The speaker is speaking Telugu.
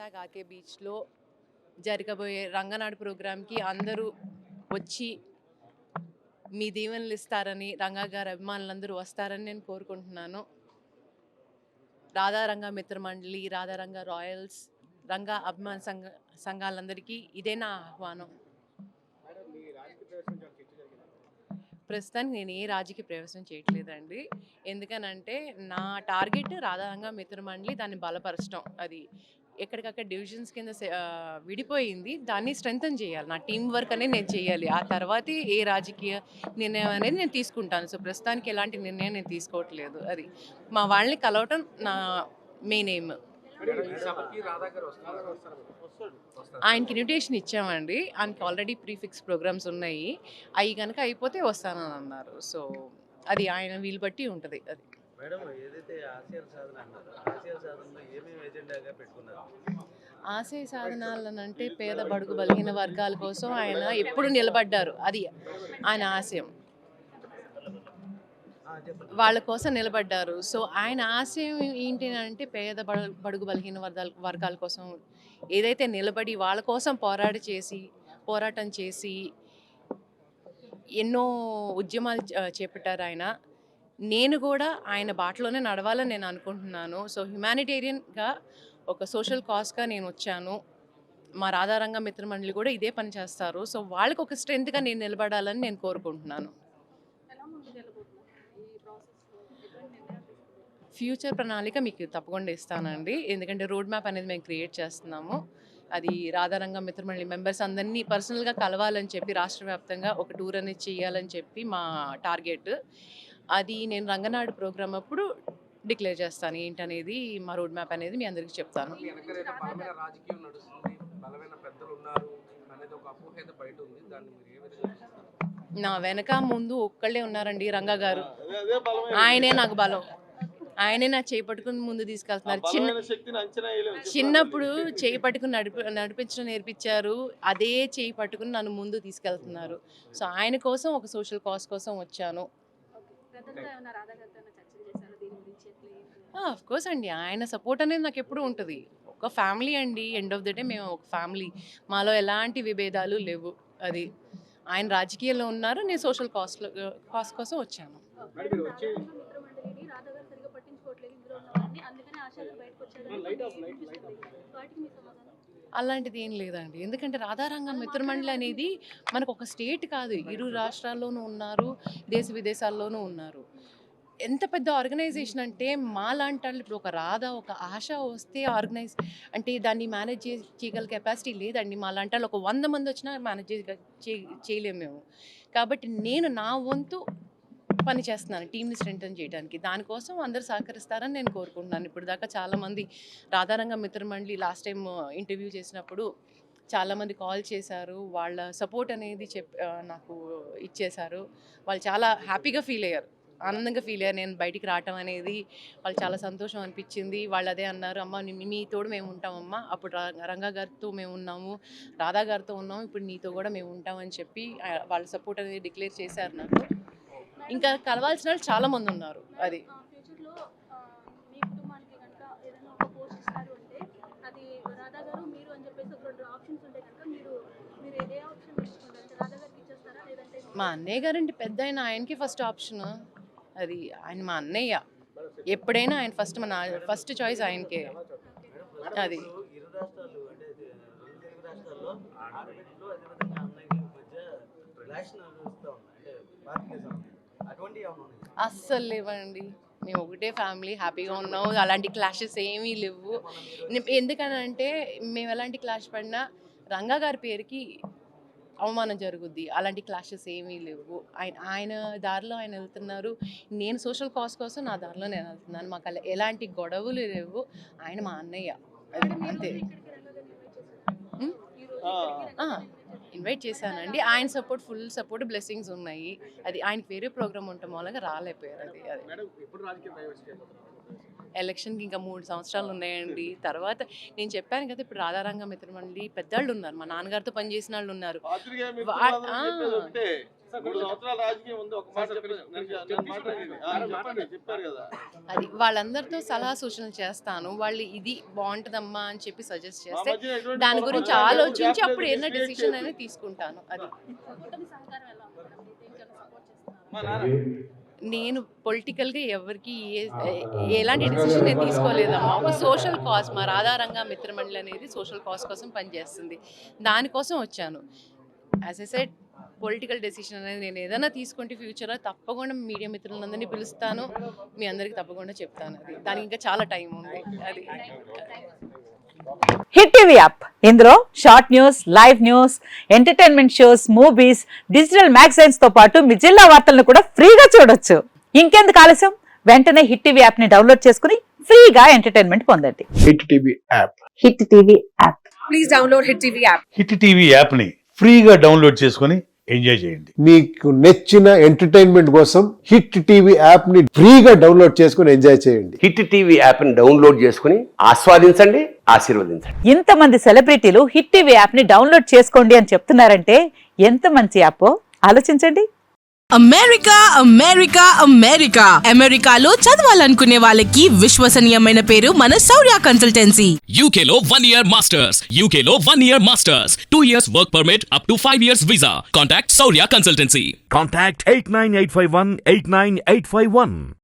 వైజాగ్ ఆర్కే బీచ్లో జరగబోయే రంగనాడు ప్రోగ్రామ్కి అందరూ వచ్చి మీ దీవెనలు ఇస్తారని, రంగా గారి అభిమానులందరూ వస్తారని నేను కోరుకుంటున్నాను. రాధారంగ మిత్రమండలి, రాధారంగ రాయల్స్, రంగా అభిమాన సంఘాలందరికీ ఇదే నా ఆహ్వానం. ప్రస్తుతానికి నేను ఏ రాజకీయ ప్రవేశం చేయట్లేదండి. ఎందుకనంటే నా టార్గెట్ రాధారంగ మిత్రమండలి, దాన్ని బలపరచడం. అది ఎక్కడికక్కడ డివిజన్స్ కింద విడిపోయింది, దాన్ని స్ట్రెంగ్తన్ చేయాలి. నా టీం వర్క్ అనేది నేను చేయాలి. ఆ తర్వాతే ఏ రాజకీయ నిర్ణయం అనేది నేను తీసుకుంటాను. సో ప్రస్తుతానికి ఎలాంటి నిర్ణయం నేను తీసుకోవట్లేదు. అది మా వాళ్ళని కలవటం నా మెయిన్ ఎయిమ్. ఆయనకి ఇన్విటేషన్ ఇచ్చామండి. ఆయనకి ఆల్రెడీ ప్రీఫిక్స్ ప్రోగ్రామ్స్ ఉన్నాయి. అవి కనుక అయిపోతే వస్తానని అన్నారు. సో అది ఆయన వీలు బట్టి ఉంటుంది. అది మేడం, ఏదైతే ఆశయాల సాధన అన్నారో ఆశయాల సాధనలో ఏమేమి ఎజెండాగా పెట్టుకున్నారు? ఆశయ సాధనాలనంటే పేద బడుగు బలహీన వర్గాల కోసం ఆయన ఎప్పుడు నిలబడ్డారు. అది ఆయన ఆశయం. వాళ్ళ కోసం నిలబడ్డారు. సో ఆయన ఆశయం ఏంటి అంటే పేద బడుగు బలహీన వర్గాల కోసం ఏదైతే నిలబడి వాళ్ళ కోసం పోరాటం చేసి ఎన్నో ఉద్యమాలు చేపట్టారు ఆయన. నేను కూడా ఆయన బాటలోనే నడవాలని నేను అనుకుంటున్నాను. సో హ్యుమానిటేరియన్గా ఒక సోషల్ కాజ్గా నేను వచ్చాను. మా రాధారంగ మిత్రమండలి కూడా ఇదే పని చేస్తారు. సో వాళ్ళకి ఒక స్ట్రెంత్గా నేను నిలబడాలని నేను కోరుకుంటున్నాను. ఫ్యూచర్ ప్రణాళిక మీకు తప్పకుండా ఇస్తానండి. ఎందుకంటే రోడ్ మ్యాప్ అనేది మేము క్రియేట్ చేస్తున్నాము. అది రాధారంగ మిత్రమండలి మెంబర్స్ అందరినీ పర్సనల్గా కలవాలని చెప్పి రాష్ట్ర వ్యాప్తంగా ఒక టూర్ అనేది చేయాలని చెప్పి మా టార్గెట్. అది నేను రంగనాడు ప్రోగ్రామ్ అప్పుడు డిక్లేర్ చేస్తాను ఏంటనేది, మా రోడ్ మ్యాప్ అనేది మీ అందరికీ చెప్తాను. నా వెనక ముందు ఒక్కళ్ళే ఉన్నారండి, రంగా గారు. ఆయనే నాకు బలం. ఆయనే నా చేయి పట్టుకుని ముందు తీసుకెళ్తున్నారు. చిన్నప్పుడు చేయి పట్టుకుని నడిపించడం నేర్పించారు. అదే చేయి పట్టుకుని నన్ను ముందు తీసుకెళ్తున్నారు. సో ఆయన కోసం, ఒక సోషల్ కాజ్ కోసం వచ్చాను. ఆఫ్ కోర్స్ అండి, ఆయన సపోర్ట్ అనేది నాకు ఎప్పుడు ఉంటుంది. ఒక ఫ్యామిలీ అండి. ఎండ్ ఆఫ్ ద డే మేము ఒక ఫ్యామిలీ. మాలో ఎలాంటి విభేదాలు లేవు. అది ఆయన రాజకీయాల్లో ఉన్నారు, నేను సోషల్ కాజ్ కోసం వచ్చాను. అలాంటిది ఏం లేదండి. ఎందుకంటే రాధారంగ మిత్రమండలి అనేది మనకు ఒక స్టేట్ కాదు, ఇరు రాష్ట్రాల్లోనూ ఉన్నారు, దేశ విదేశాల్లోనూ ఉన్నారు. ఎంత పెద్ద ఆర్గనైజేషన్ అంటే మాలాంటి వాళ్ళు, ఇప్పుడు ఒక రాధా, ఒక ఆశ వస్తే ఆర్గనైజ్ అంటే దాన్ని మేనేజ్ చేయగల కెపాసిటీ లేదండి. మాలాంటి వాళ్ళు ఒక 100 మంది వచ్చినా మేనేజ్ చేయలేము మేము. కాబట్టి నేను నా వంతు పని చేస్తున్నాను టీంని స్ట్రెంగ్తన్ చేయడానికి. దానికోసం అందరూ సహకరిస్తారని నేను కోరుకుంటున్నాను. ఇప్పుడు దాకా చాలామంది రాధారంగ మిత్రమండలి లాస్ట్ టైం ఇంటర్వ్యూ చేసినప్పుడు చాలామంది కాల్ చేశారు. వాళ్ళ సపోర్ట్ అనేది నాకు ఇచ్చేశారు. వాళ్ళు చాలా హ్యాపీగా ఫీల్ అయ్యారు, ఆనందంగా ఫీల్ అయ్యారు. నేను బయటికి రావటం అనేది వాళ్ళు చాలా సంతోషం అనిపించింది. వాళ్ళు అదే అన్నారు, అమ్మ మీ తోడు మేము ఉంటామమ్మా. అప్పుడు రంగా గారితో మేము ఉన్నాము, రాధా గారితో ఉన్నాము, ఇప్పుడు నీతో కూడా మేము ఉంటామని చెప్పి వాళ్ళ సపోర్ట్ అనేది డిక్లేర్ చేశారు నాకు. ఇంకా కలవాల్సిన వాళ్ళు చాలా మంది ఉన్నారు. అది మా అన్నయ్య గారంటే పెద్ద ఆయనకి ఫస్ట్ ఆప్షన్. అది ఆయన మా అన్నయ్య. ఎప్పుడైనా ఆయన ఫస్ట్ చాయిస్ ఆయనకే. అది అస్సలు లేవండి. మేము ఒకటే ఫ్యామిలీ, హ్యాపీగా ఉన్నాము. అలాంటి క్లాషెస్ ఏమీ లేవు. ఎందుకనంటే మేము ఎలాంటి క్లాష్ పడినా రంగా గారి పేరుకి అవమానం జరుగుద్ది. అలాంటి క్లాషెస్ ఏమీ లేవు. ఆయన దారిలో ఆయన వెళ్తున్నారు, నేను సోషల్ కాజ్ కోసం నా దారిలో నేను వెళ్తున్నాను. మాకు ఎలాంటి గొడవలు లేవు. ఆయన మా అన్నయ్య, అది అంతే. ఇన్వైట్ చేశానండి. ఆయన ఫుల్ సపోర్ట్, బ్లెస్సింగ్స్ ఉన్నాయి. అది ఆయనకి వేరే ప్రోగ్రామ్ ఉండటం మూలంగా రాలేకపోయారు. అది ఎలక్షన్కి ఇంకా 3 సంవత్సరాలు ఉన్నాయండి. తర్వాత నేను చెప్పాను కదా, ఇప్పుడు రాధారంగ మిత్రమండలి పెద్దవాళ్ళు ఉన్నారు, మా నాన్నగారితో పనిచేసిన వాళ్ళు ఉన్నారు. అది వాళ్ళందరితో సలహా సూచనలు చేస్తాను. వాళ్ళు ఇది బాగుంటుందమ్మా అని చెప్పి సజెస్ట్ చేస్తే దాని గురించి ఆలోచించి అప్పుడు ఏదైనా డెసిషన్ అనేది తీసుకుంటాను. అది నేను పొలిటికల్గా ఎవరికి ఎలాంటి డెసిషన్ నేను తీసుకోలేదమ్మా. ఒక సోషల్ కాజ్, మా రాధారంగ మిత్రమండలి అనేది సోషల్ కాజ్ కోసం పనిచేస్తుంది, దానికోసం వచ్చాను. As a said, political decision అనేది నేను ఏదైనా తీసుకుంటే ఫ్యూచర్లో తప్పకుండా మీడియా మిత్రులందరినీ పిలుస్తాను, మీ అందరికి తప్పకుండా చెప్తాను. అది దానికి ఇంకా చాలా టైం ఉంది. అది హిట్ టీవీ యాప్, ఇందులో short news, live news, entertainment shows, movies, digital magazines తో పాటు మీ జిల్లా వార్తలను కూడా ఫ్రీగా చూడొచ్చు. ఇంకెందుకు ఆలస్యం, వెంటనే హిట్ టీవీ యాప్ ని డౌన్లోడ్ చేసుకుని ఫ్రీగా ఎంటర్టైన్మెంట్ పొందండి. Hit TV app. Hit TV app. Please download hit TV app. Hit TV app ని ఫ్రీగా డౌన్లోడ్ చేసుకొని ఎంజాయ్ చేయండి. మీకు నచ్చిన ఎంటర్టైన్మెంట్ కోసం హిట్ టీవీ యాప్ ని ఫ్రీగా డౌన్లోడ్ చేసుకుని ఎంజాయ్ చేయండి. హిట్ టీవీ యాప్ ని డౌన్లోడ్ చేసుకుని ఆస్వాదించండి, ఆశీర్వదించండి. ఇంతమంది సెలబ్రిటీలు హిట్ టీవీ యాప్ ని డౌన్లోడ్ చేసుకోండి అని చెప్తున్నారంటే ఎంత మంచి యాప్ ఆలోచించండి. అమెరికా అమెరికా అమెరికా అమెరికాలో చదవాలనుకునే వాళ్ళకి విశ్వసనీయమైన పేరు మన శౌర్య కన్సల్టెన్సీ. UK లో 1 year masters. UK లో 1 year masters. 2 years work permit up to 5 years visa. Contact Saurya Consultancy. Contact 89851 89851.